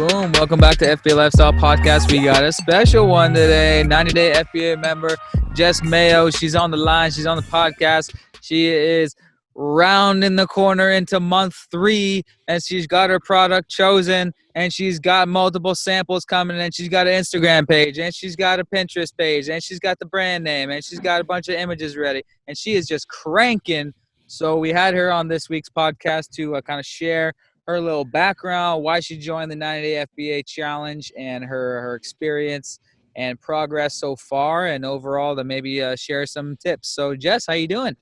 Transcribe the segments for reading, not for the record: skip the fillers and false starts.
Boom. Welcome back to FBA Lifestyle Podcast. We got a special one today. 90-day FBA member, Jess Mayo. She's on the line. She's on the podcast. She is rounding the corner into month 3, and she's got her product chosen, and she's got multiple samples coming, and she's got an Instagram page, and she's got a Pinterest page, and she's got the brand name, and she's got a bunch of images ready, and she is just cranking. So we had her on this week's podcast to kind of share her little background, why she joined the 90-day FBA challenge, and her experience and progress so far, and overall to maybe share some tips. So Jess, how you doing?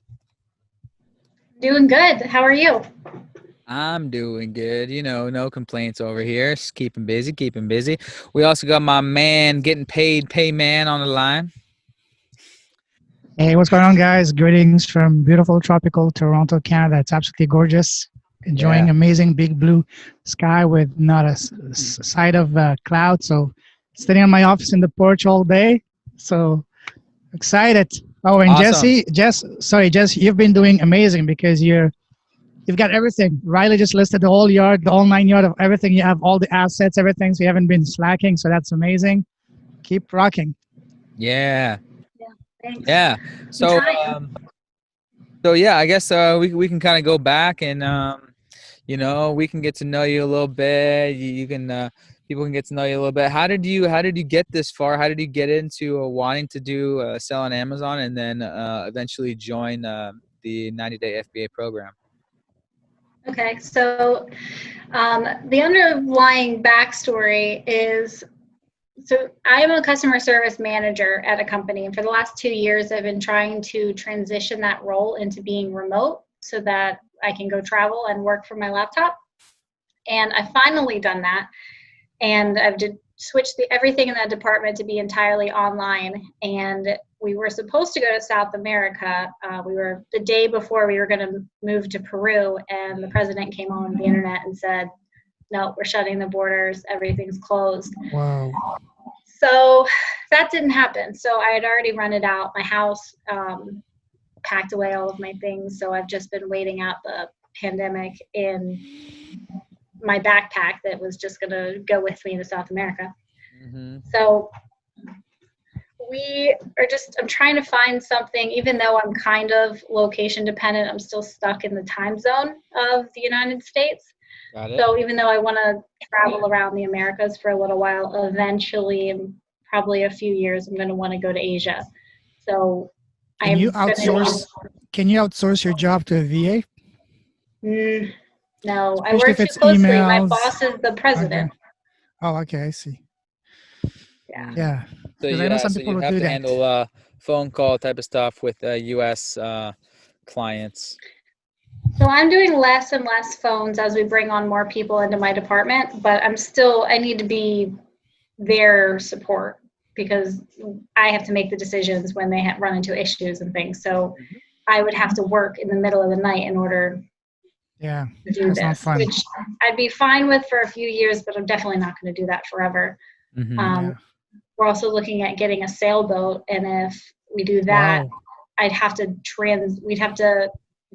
Doing good. How are you? I'm doing good. You know, no complaints over here. Just keeping busy. We also got my man getting paid, pay man on the line. Hey, what's going on, guys? Greetings from beautiful tropical Toronto, Canada. It's absolutely gorgeous. Enjoying amazing big blue sky with not a sight of cloud. So sitting on my office in the porch all day. So excited. Oh, and Awesome. Jess, you've been doing amazing because you've got everything. Riley just listed the whole yard, the whole 9 yard of everything. You have all the assets, everything. So you haven't been slacking. So that's amazing. Keep rocking. Yeah. Thanks. Yeah. So, I guess we can kind of go back and we can get to know you a little bit. You can people can get to know you a little bit. How did you get this far? How did you get into wanting to do sell on Amazon and then eventually join the 90-day FBA program? Okay, so the underlying backstory is, so I am a customer service manager at a company, and for the last 2 years, I've been trying to transition that role into being remote so that I can go travel and work from my laptop. And I've finally done that, and I've switched everything in that department to be entirely online. And we were supposed to go to South America. We were the day before we were going to move to Peru, and the president came on the internet and said, "No, we're shutting the borders. Everything's closed." Wow. So that didn't happen. So I had already rented out my house, packed away all of my things. So I've just been waiting out the pandemic in my backpack that was just going to go with me to South America. Mm-hmm. So I'm trying to find something, even though I'm kind of location dependent, I'm still stuck in the time zone of the United States. Got it. So even though I want to travel around the Americas for a little while, eventually, in probably a few years, I'm going to want to go to Asia. So Can you outsource your job to a VA? No, I Especially work if too it's closely. emails. My boss is the president. Okay. Oh, okay, I see. Yeah. So Because I know some so people you would have do to that. handle phone call type of stuff with U.S. Clients. So I'm doing less and less phones as we bring on more people into my department, but I need to be their support because I have to make the decisions when they run into issues and things. So I would have to work in the middle of the night in order to do that's not this, fun. which I'd be fine with for a few years, but I'm definitely not going to do that forever. Mm-hmm. We're also looking at getting a sailboat, and if we do that, we'd have to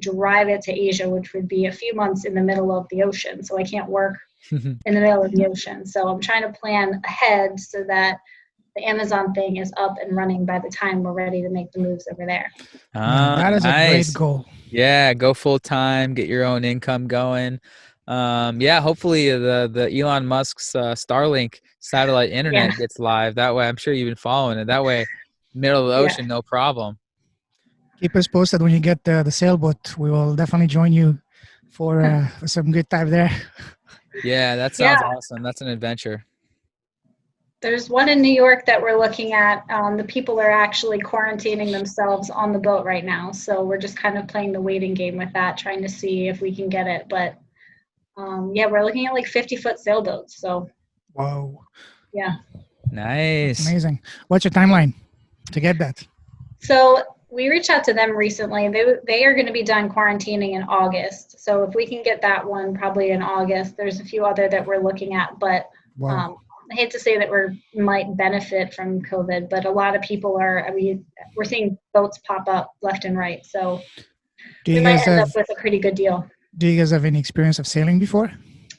drive it to Asia, which would be a few months in the middle of the ocean. So I can't work in the middle of the ocean. So I'm trying to plan ahead so that the Amazon thing is up and running by the time we're ready to make the moves over there. That is a great goal. Yeah, go full time, get your own income going. Hopefully the Elon Musk's Starlink satellite internet gets live. That way, I'm sure you've been following it. That way, middle of the ocean, no problem. Keep us posted when you get the sailboat. We will definitely join you for some good time there. Yeah, that sounds awesome. That's an adventure. There's one in New York that we're looking at. The people are actually quarantining themselves on the boat right now. So we're just kind of playing the waiting game with that, trying to see if we can get it. But we're looking at like 50-foot sailboats. So. Wow. Yeah. Nice. That's amazing. What's your timeline to get that? So we reached out to them recently. They are going to be done quarantining in August. So if we can get that one probably in August, there's a few other that we're looking at, but I hate to say that we might benefit from COVID, but a lot of people we're seeing boats pop up left and right. So we might end up with a pretty good deal. Do you guys have any experience of sailing before?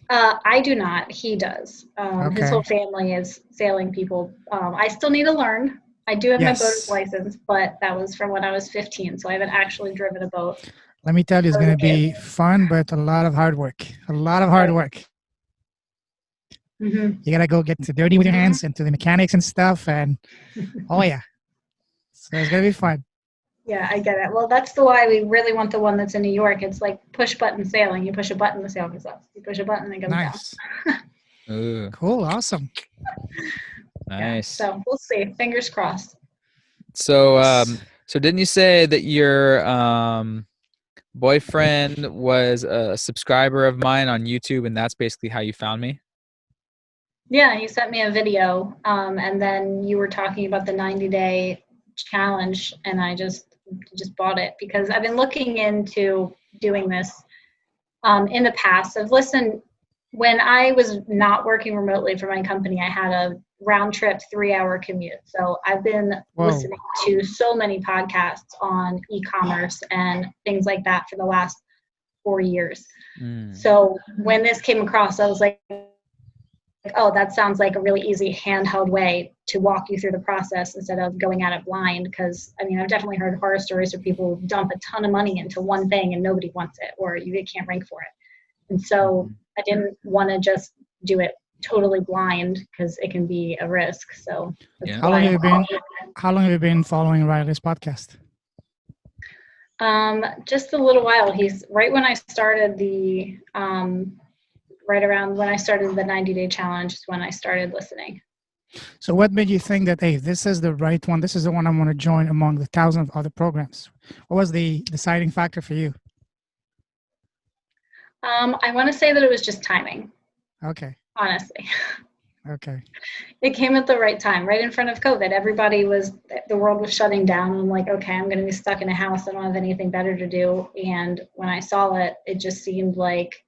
I do not. He does. His Okay. whole family is sailing people. I still need to learn. I do have my boater's Yes. license, but that was from when I was 15, so I haven't actually driven a boat. Let me tell you, it's I was going a to kid. be fun, but a lot of hard work. A lot of hard work. Mm-hmm. You got to go get dirty with your hands into the mechanics and stuff. And oh, yeah. So it's going to be fun. Yeah, I get it. Well, that's the why we really want the one that's in New York. It's like push button sailing. You push a button, the sail goes up. You push a button, it goes Nice. Ooh, Cool. Awesome. down. Yeah, nice. so we'll see. Fingers crossed. So, so didn't you say that your boyfriend was a subscriber of mine on YouTube, and that's basically how you found me? Yeah, you sent me a video, and then you were talking about the 90-day challenge, and I just bought it because I've been looking into doing this in the past. I've listened when I was not working remotely for my company. I had a round trip 3-hour commute, so I've been Whoa. listening to so many podcasts on e-commerce and things like that for the last 4 years. So when this came across, I was like, oh, that sounds like a really easy handheld way to walk you through the process instead of going at it blind. Because I mean, I've definitely heard horror stories where people dump a ton of money into one thing and nobody wants it, or you can't rank for it. And so I didn't want to just do it totally blind because it can be a risk. So that's Yeah. How long why. have you been following Riley's podcast? Just a little while. He's right when I started the right around when I started the 90-day challenge is when I started listening. So what made you think that, hey, this is the right one? This is the one I want to join among the thousands of other programs. What was the deciding factor for you? I want to say that it was just timing, Okay. honestly. Okay. It came at the right time, right in front of COVID. The world was shutting down. And I'm like, okay, I'm going to be stuck in a house. I don't have anything better to do. And when I saw it, it just seemed like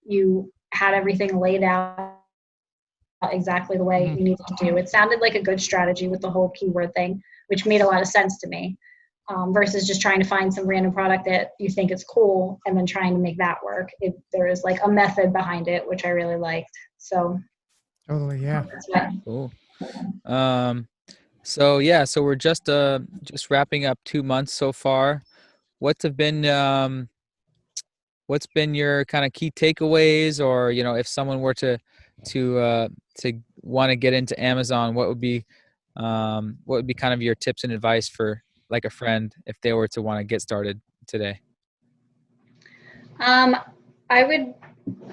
you had everything laid out exactly the way you needed to do. It sounded like a good strategy with the whole keyword thing, which made a lot of sense to me, versus just trying to find some random product that you think is cool and then trying to make that work. There is like a method behind it, which I really liked. So Totally. Yeah. that's why. Cool. So yeah, so we're just wrapping up 2 months so far. What's been your kind of key takeaways, or if someone were to want to get into Amazon, what would be kind of your tips and advice for like a friend if they were to want to get started today? I would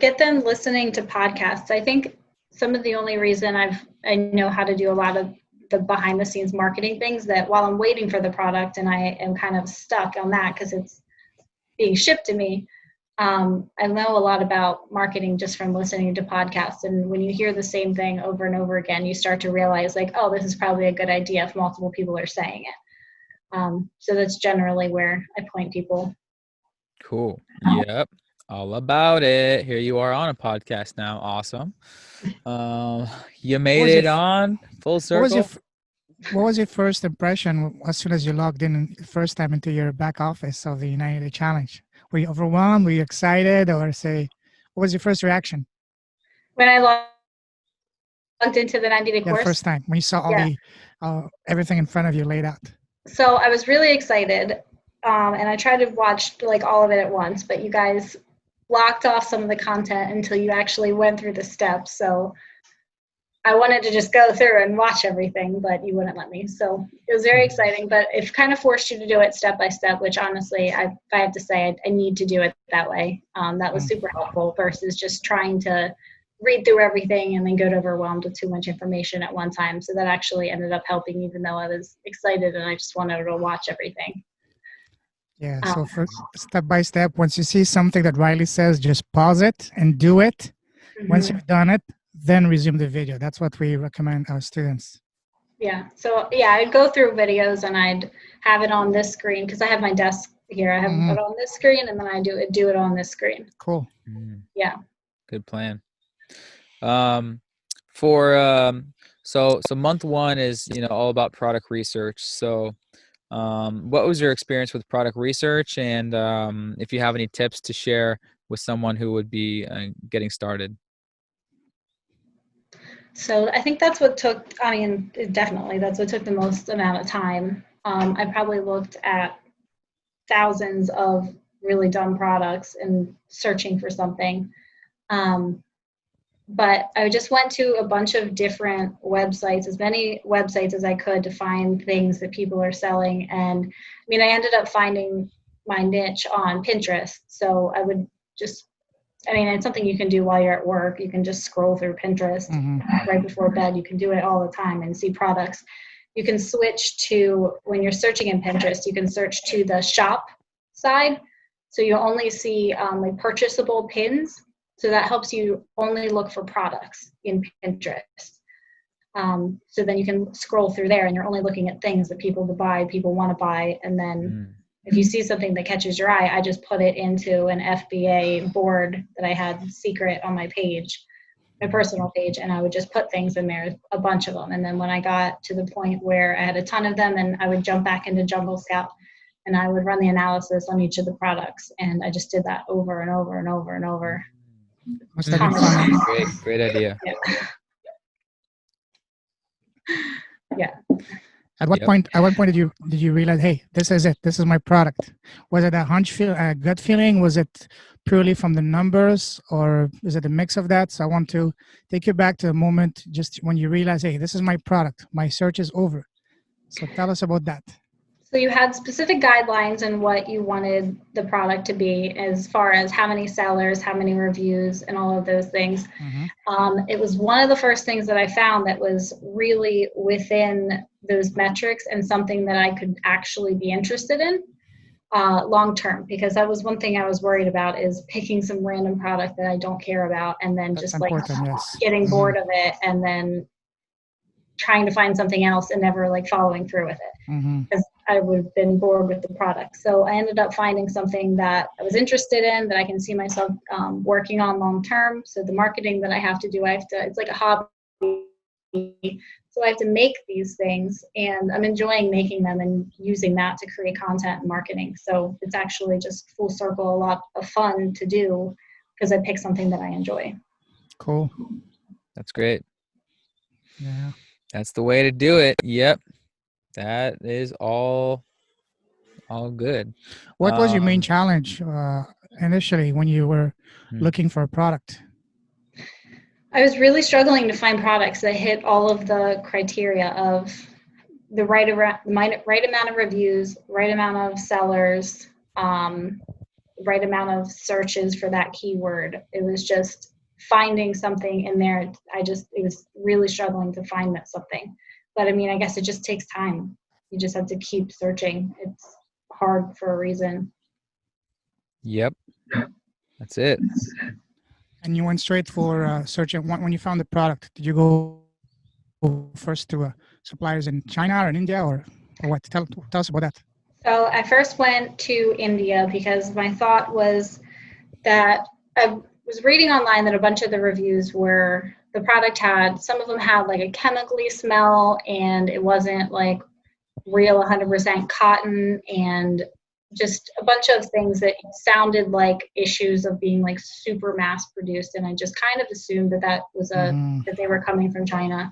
get them listening to podcasts. I think some of the only reason I know how to do a lot of the behind the scenes marketing things, that while I'm waiting for the product and I am kind of stuck on that because it's being shipped to me, I know a lot about marketing just from listening to podcasts. And when you hear the same thing over and over again, you start to realize like, oh, this is probably a good idea if multiple people are saying it. So that's generally where I point people. Cool. Yep. All about it. Here you are on a podcast now. Awesome. You made it on full circle. What was your first impression as soon as you logged in first time into your back office of the 90-day challenge? Were you overwhelmed? Were you excited? Or what was your first reaction? When I logged into the 90-day course? The first time, when you saw all everything in front of you laid out. So I was really excited, and I tried to watch like all of it at once, but you guys blocked off some of the content until you actually went through the steps. So I wanted to just go through and watch everything, but you wouldn't let me. So it was very exciting, but it kind of forced you to do it step by step, which honestly, if I have to say, I need to do it that way. That was super helpful versus just trying to read through everything and then get overwhelmed with too much information at one time. So that actually ended up helping, even though I was excited and I just wanted to watch everything. Yeah, so for step by step, once you see something that Riley says, just pause it and do it. Once you've done it, then resume the video. That's what we recommend our students. Yeah, so yeah, I'd go through videos and I'd have it on this screen because I have my desk here. I have it on this screen and then I do it on this screen. Cool. Yeah. Good plan. So month one is all about product research. So what was your experience with product research, and if you have any tips to share with someone who would be getting started? So I think that's what took, I mean, definitely that's what took the most amount of time. I probably looked at thousands of really dumb products and searching for something. But I just went to a bunch of different websites, as many websites as I could, to find things that people are selling. And I mean, I ended up finding my niche on Pinterest. So I would just, I mean, it's something you can do while you're at work. You can just scroll through Pinterest right before bed. You can do it all the time and see products. You can switch to, when you're searching in Pinterest, you can search to the shop side. So you only see like purchasable pins. So that helps you only look for products in Pinterest. So then you can scroll through there and you're only looking at things that people want to buy. And then if you see something that catches your eye, I just put it into an FBA board that I had secret on my page, my personal page, and I would just put things in there, a bunch of them. And then when I got to the point where I had a ton of them, and I would jump back into Jungle Scout and I would run the analysis on each of the products. And I just did that over and over and over and over. Must have been fun. Great idea. Yeah. At what point did you realize, hey, this is it, this is my product? Was it a a gut feeling? Was it purely from the numbers, or is it a mix of that? So I want to take you back to a moment just when you realize, hey, this is my product, my search is over. So tell us about that. So you had specific guidelines on what you wanted the product to be, as far as how many sellers, how many reviews, and all of those things. It was one of the first things that I found that was really within those metrics and something that I could actually be interested in long term, because that was one thing I was worried about, is picking some random product that I don't care about and then That's just like yes. getting bored of it and then trying to find something else and never like following through with it, because I would have been bored with the product. So I ended up finding something that I was interested in, that I can see myself working on long term. So the marketing that I have to do, it's like a hobby. So I have to make these things, and I'm enjoying making them and using that to create content and marketing. So it's actually just full circle, a lot of fun to do because I pick something that I enjoy. Cool. That's great. Yeah. That's the way to do it. Yep. That is all good. What was your main challenge initially when you were looking for a product? I was really struggling to find products that hit all of the criteria of the right amount of reviews, right amount of sellers, right amount of searches for that keyword. It was just finding something in there. It was really struggling to find that something. But I mean, I guess it just takes time. You just have to keep searching. It's hard for a reason. Yep. That's it. And you went straight for searching. When you found the product, did you go first to suppliers in China or in India, or what? Tell us about that. So I first went to India because my thought was that I was reading online that a bunch of the reviews were, the product some of them had like a chemically smell, and it wasn't like real 100% cotton, and just a bunch of things that sounded like issues of being like super mass produced. And I just kind of assumed that was that they were coming from China.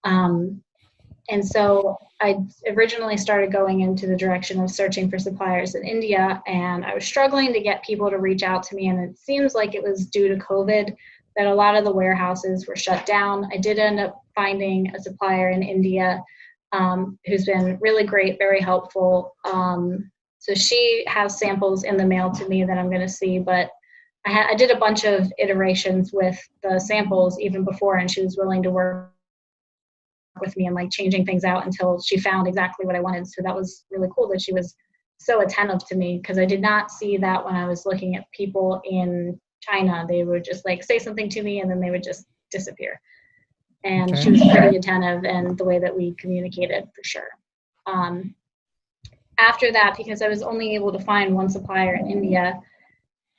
And so I originally started going into the direction of searching for suppliers in India, and I was struggling to get people to reach out to me. And it seems like it was due to COVID that a lot of the warehouses were shut down. I did end up finding a supplier in India who's been really great, very helpful. So she has samples in the mail to me that I'm going to see, but I did a bunch of iterations with the samples even before, and she was willing to work with me and like changing things out until she found exactly what I wanted. So that was really cool that she was so attentive to me, because I did not see that when I was looking at people in China. They would just like say something to me and then they would just disappear. And she was pretty attentive, and the way that we communicated, for sure. After that, because I was only able to find one supplier in India,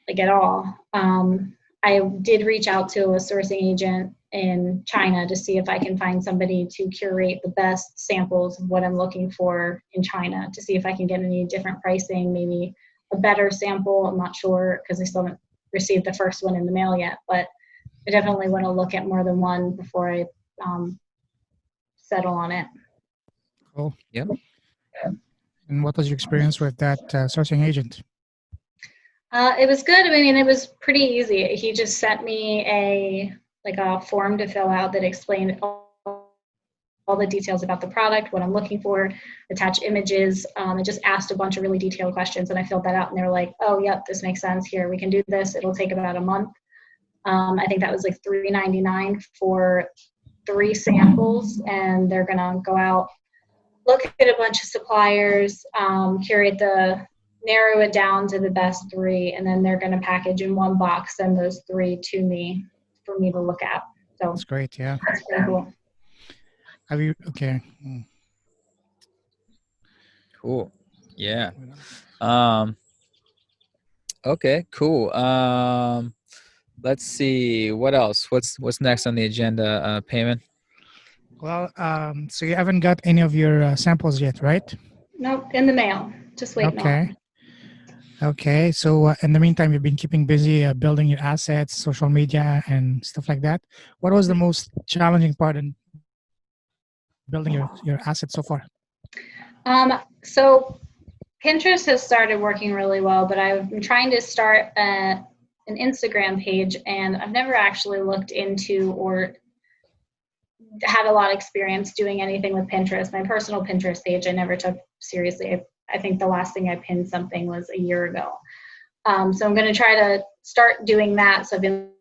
like at all, I did reach out to a sourcing agent in China to see if I can find somebody to curate the best samples of what I'm looking for in China, to see if I can get any different pricing, maybe a better sample. I'm not sure, because I still haven't received the first one in the mail yet, but I definitely want to look at more than one before I settle on it. Cool. Yep. And what was your experience with that sourcing agent? It was good. I mean, it was pretty easy. He just sent me a form to fill out that explained all the details about the product, what I'm looking for, attach images. It just asked a bunch of really detailed questions, and I filled that out, and they were like, oh, yep, this makes sense. Here, we can do this. It'll take about a month. I think that was like $3.99 for 3 samples, and they're going to go out, look at a bunch of suppliers, narrow it down to the best 3, and then they're going to package in one box, send those 3 to me for me to look at. So that's great. Yeah. That's pretty cool. Have you, okay. Cool. Yeah. Okay, cool. Let's see. What else? What's next on the agenda, Payman? Well, so you haven't got any of your samples yet, right? Nope, in the mail. Just waiting on it. Okay. So in the meantime, you've been keeping busy building your assets, social media, and stuff like that. What was the most challenging part in building your assets so far? So Pinterest has started working really well, but I've been trying to start an Instagram page, and I've never actually looked into or had a lot of experience doing anything with Pinterest. My personal Pinterest page I never took seriously. I think the last thing I pinned something was a year ago. So I'm going to try to start doing that. So I've been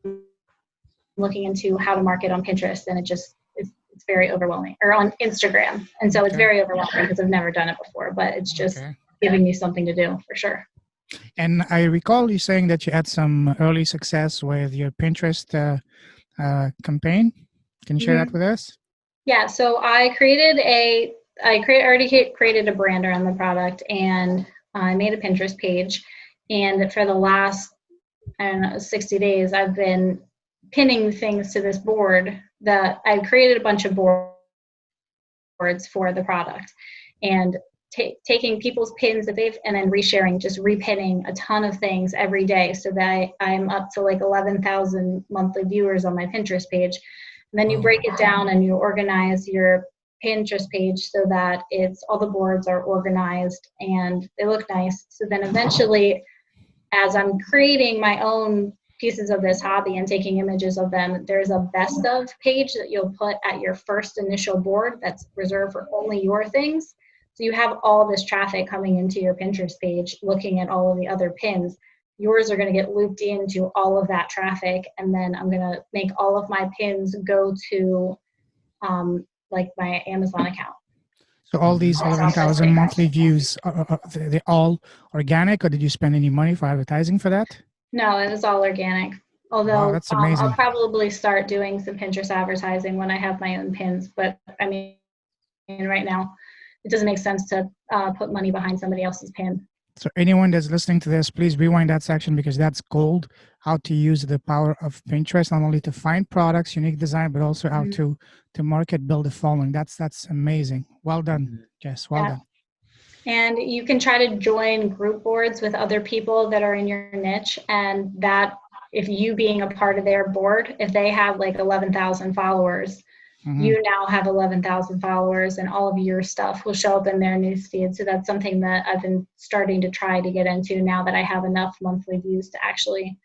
looking into how to market on Pinterest, and it's very overwhelming, or on Instagram. And so it's very overwhelming because I've never done it before, but it's just giving me something to do for sure. And I recall you saying that you had some early success with your Pinterest campaign. Can you share that with us? Yeah, so I already created a brand around the product, and I made a Pinterest page. And for the last, 60 days, I've been pinning things to this board that I created a bunch of boards for the product, and taking people's pins that and then resharing, just repinning a ton of things every day, so that I'm up to like 11,000 monthly viewers on my Pinterest page. And then you break it down and you organize your Pinterest page so that all the boards are organized and they look nice. So then eventually, as I'm creating my own pieces of this hobby and taking images of them, there's a best of page that you'll put at your first initial board that's reserved for only your things. So you have all this traffic coming into your Pinterest page looking at all of the other pins. Yours are going to get looped into all of that traffic, and then I'm going to make all of my pins go to my Amazon account. So all these 11,000 monthly views, are they all organic, or did you spend any money for advertising for that? No, it was all organic. Although that's amazing. I'll probably start doing some Pinterest advertising when I have my own pins. But I mean, right now, it doesn't make sense to put money behind somebody else's pin. So anyone that's listening to this, please rewind that section, because that's gold. How to use the power of Pinterest, not only to find products, unique design, but also how to market, build a following. That's amazing. Well done, Jess. Well done. And you can try to join group boards with other people that are in your niche, and that if you being a part of their board, if they have like 11,000 followers, you now have 11,000 followers, and all of your stuff will show up in their newsfeed. So that's something that I've been starting to try to get into now that I have enough monthly views to actually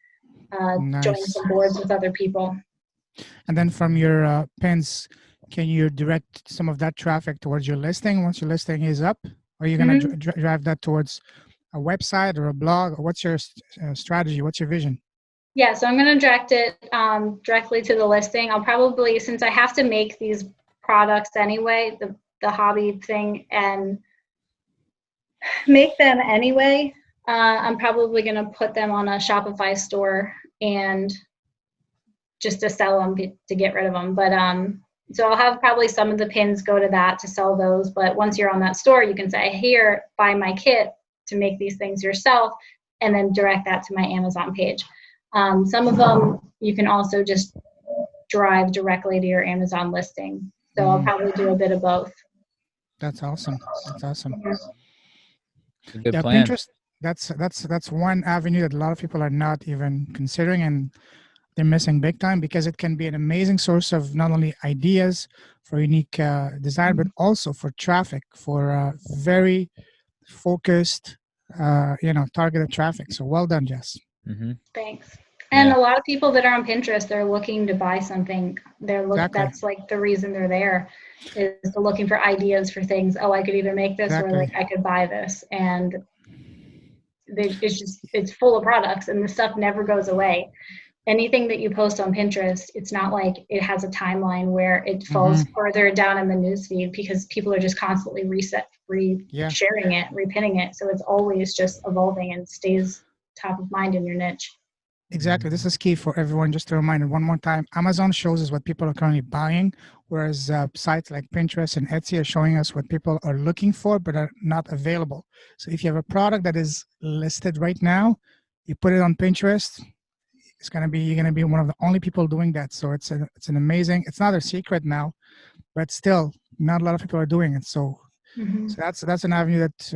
join some boards with other people. And then from your pins, can you direct some of that traffic towards your listing once your listing is up? Or are you going to drive that towards a website or a blog? Or what's your strategy? What's your vision? Yeah, so I'm going to direct it directly to the listing. I'll probably, since I have to make these products anyway, the hobby thing, and make them anyway, I'm probably going to put them on a Shopify store and just to sell them, to get rid of them. But so I'll have probably some of the pins go to that to sell those. But once you're on that store, you can say, here, buy my kit to make these things yourself, and then direct that to my Amazon page. Some of them you can also just drive directly to your Amazon listing. So I'll probably do a bit of both. That's awesome. That's awesome. Good plan. that's one avenue that a lot of people are not even considering, and they're missing big time, because it can be an amazing source of not only ideas for unique design, but also for traffic, for very focused, targeted traffic. So well done, Jess. Mm-hmm. Thanks. And Yeah. a lot of people that are on Pinterest, they're looking to buy something. Exactly. That's like the reason they're there, is they're looking for ideas for things. Oh, I could either make this, or like Exactly. I could buy this. And it's full of products, and the stuff never goes away. Anything that you post on Pinterest, it's not like it has a timeline where it falls further down in the newsfeed, because people are just constantly sharing it, repinning it. So it's always just evolving and stays top of mind in your niche. Exactly. This is key for everyone. Just to remind it one more time, Amazon shows us what people are currently buying, whereas sites like Pinterest and Etsy are showing us what people are looking for but are not available. So if you have a product that is listed right now, you put it on Pinterest, you're gonna be one of the only people doing that. So it's an amazing. It's not a secret now, but still, not a lot of people are doing it. So that's an avenue that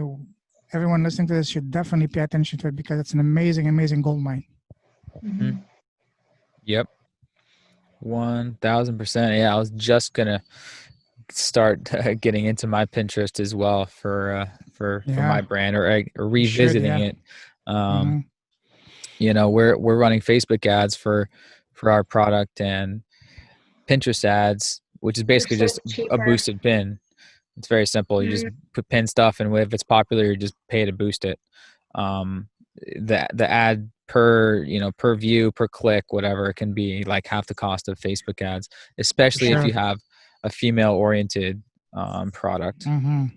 everyone listening to this should definitely pay attention to it, because it's an amazing gold mine. Mm-hmm. Yep. 1000%. Yeah, I was just gonna start getting into my Pinterest as well for my brand, or revisiting it. We're running Facebook ads for our product, and Pinterest ads, which is basically just a boosted pin. It's very simple. You just pin stuff, and if it's popular, you just pay to boost it. The ad per view, per click, whatever, it can be like half the cost of Facebook ads, especially if you have a female oriented product,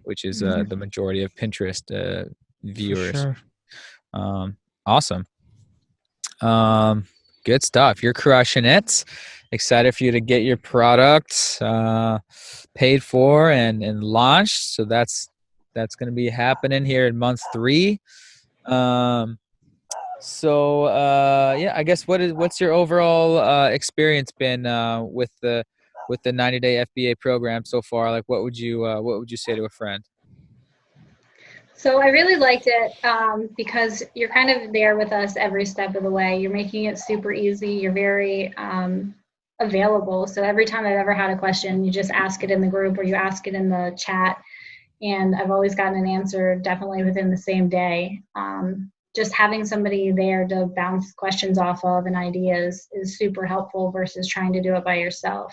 which is the majority of Pinterest viewers. Awesome. Good stuff. You're crushing it. Excited for you to get your product paid for and launched. So that's going to be happening here in month 3. I guess what's your overall experience been with the 90-day FBA program so far? Like, what would you say to a friend? So I really liked it because you're kind of there with us every step of the way. You're making it super easy. You're very available. So every time I've ever had a question, you just ask it in the group, or you ask it in the chat. And I've always gotten an answer definitely within the same day. Just having somebody there to bounce questions off of and ideas is super helpful versus trying to do it by yourself.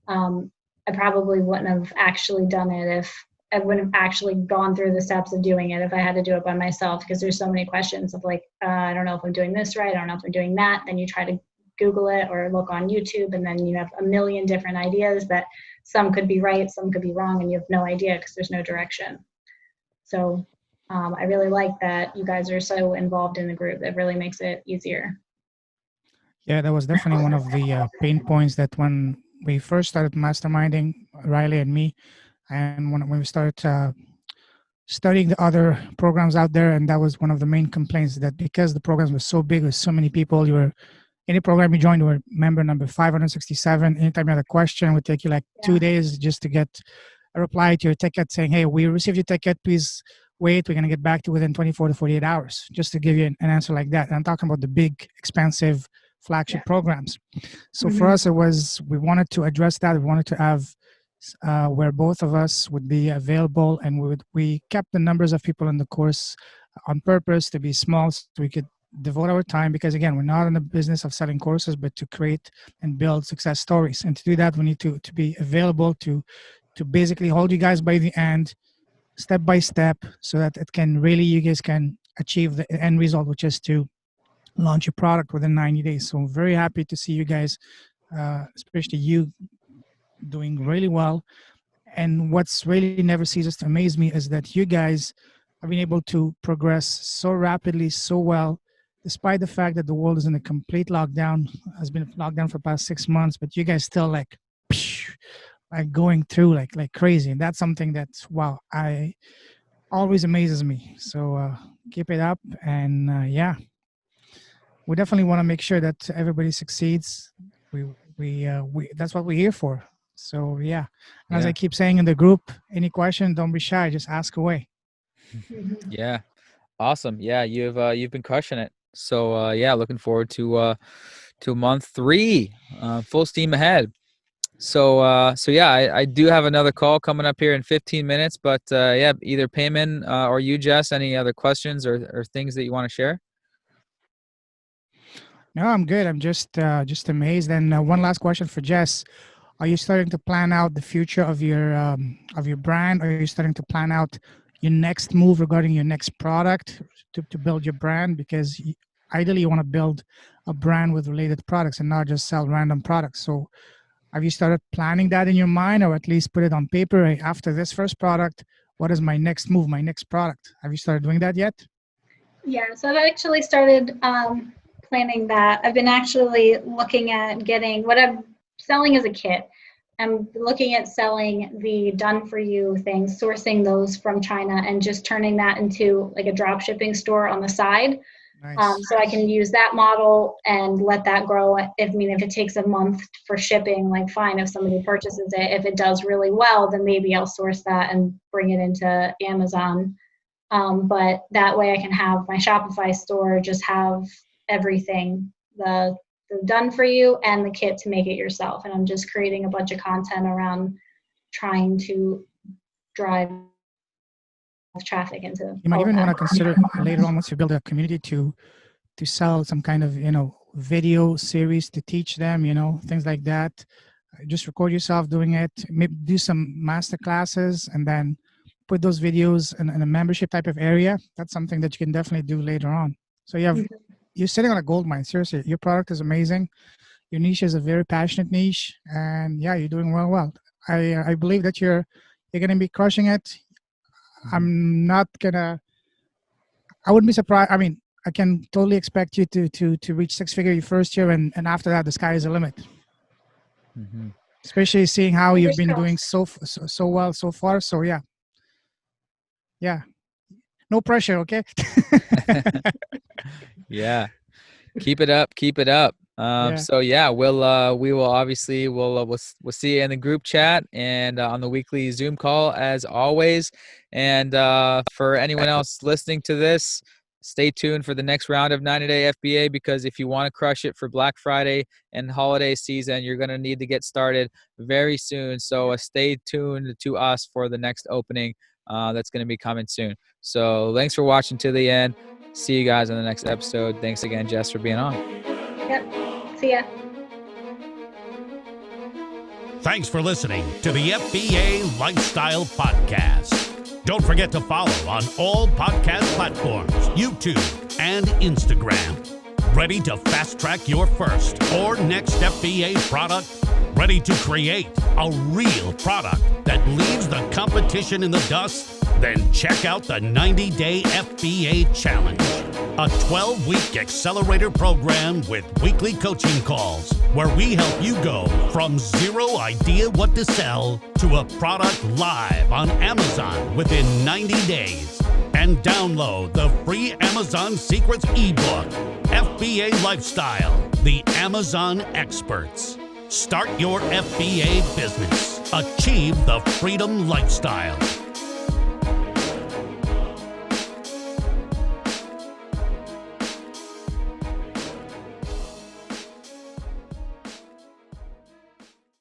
I probably wouldn't have actually done it if I wouldn't have actually gone through the steps of doing it if I had to do it by myself, because there's so many questions of like, I don't know if I'm doing this right. I don't know if I'm doing that. Then you try to Google it or look on YouTube, and then you have a million different ideas that some could be right, some could be wrong, and you have no idea because there's no direction. So I really like that you guys are so involved in the group. That really makes it easier. Yeah, that was definitely one of the pain points that when we first started masterminding, Riley and me, and when we started studying the other programs out there, and that was one of the main complaints, that because the programs were so big with so many people, you were any program you joined, you were member number 567. Anytime you had a question, it would take you like 2 days just to get a reply to your ticket saying, hey, we received your ticket, please wait, we're going to get back to you within 24 to 48 hours, just to give you an answer like that. And I'm talking about the big, expensive flagship programs. So for us, we wanted to address that. We wanted to have where both of us would be available, and we kept the numbers of people in the course on purpose to be small, so we could devote our time, because again, we're not in the business of selling courses, but to create and build success stories. And to do that, we need to be available to basically hold you guys by the end, step by step, so that you guys can achieve the end result, which is to launch your product within 90 days. So I'm very happy to see you guys, especially you, doing really well. And what's really never ceases to amaze me is that you guys have been able to progress so rapidly, so well, despite the fact that the world is in a complete lockdown, has been locked down for the past 6 months, but you guys still like going through like crazy. And that's something that's, wow, I always amazes me. So keep it up. And we definitely want to make sure that everybody succeeds. We that's what we're here for. So and as I keep saying in the group, any question, don't be shy, just ask away. Yeah, Awesome. Yeah, you've been crushing it. So yeah, looking forward to month 3, full steam ahead. So yeah, I do have another call coming up here in 15 minutes, but yeah, either Payman or you, Jess, any other questions or things that you want to share? No, I'm good. I'm just amazed. And one last question for Jess: are you starting to plan out the future of your brand? Are you starting to plan out your next move regarding your next product to build your brand? Because ideally, you want to build a brand with related products and not just sell random products. So, have you started planning that in your mind, or at least put it on paper? Hey, after this first product, what is my next move, my next product? Have you started doing that yet? Yeah, so I've actually started planning that. I've been actually looking at getting what I'm selling as a kit. I'm looking at selling the done-for-you things, sourcing those from China and just turning that into like a drop shipping store on the side. Nice. So I can use that model and let that grow. If it takes a month for shipping, like fine, if somebody purchases it. If it does really well, then maybe I'll source that and bring it into Amazon. But that way I can have my Shopify store just have everything, the done for you and the kit to make it yourself. And I'm just creating a bunch of content around trying to drive traffic into You might all of even want to that. consider later on, once you build a community, to sell some kind of video series to teach them, things like that. Just record yourself doing it, maybe do some master classes, and then put those videos in a membership type of area. That's something that you can definitely do later on. So you're sitting on a gold mine. Seriously, your product is amazing. Your niche is a very passionate niche, and yeah, you're doing well. I believe that you're going to be crushing it. I'm not gonna. I wouldn't be surprised. I mean, I can totally expect you to reach 6-figure your first year, and after that, the sky is the limit. Mm-hmm. Especially seeing how you've Fingers been doing crossed. so well so far. So yeah. No pressure, okay? Yeah. Keep it up. Keep it up. Yeah. So yeah, we will obviously we'll see you in the group chat and on the weekly Zoom call as always. And for anyone else listening to this, stay tuned for the next round of 90-day FBA, because if you want to crush it for Black Friday and holiday season, you're going to need to get started very soon. So stay tuned to us for the next opening that's going to be coming soon. So thanks for watching to the end. See you guys on the next episode. Thanks again, Jess, for being on. Yep. See ya. Thanks for listening to the FBA Lifestyle Podcast. Don't forget to follow on all podcast platforms, YouTube and Instagram. Ready to fast track your first or next FBA product? Ready to create a real product that leaves the competition in the dust? Then check out the 90-Day FBA Challenge, a 12-week accelerator program with weekly coaching calls where we help you go from zero idea what to sell to a product live on Amazon within 90 days. And download the free Amazon Secrets ebook, FBA Lifestyle, the Amazon Experts. Start your FBA business. Achieve the freedom lifestyle.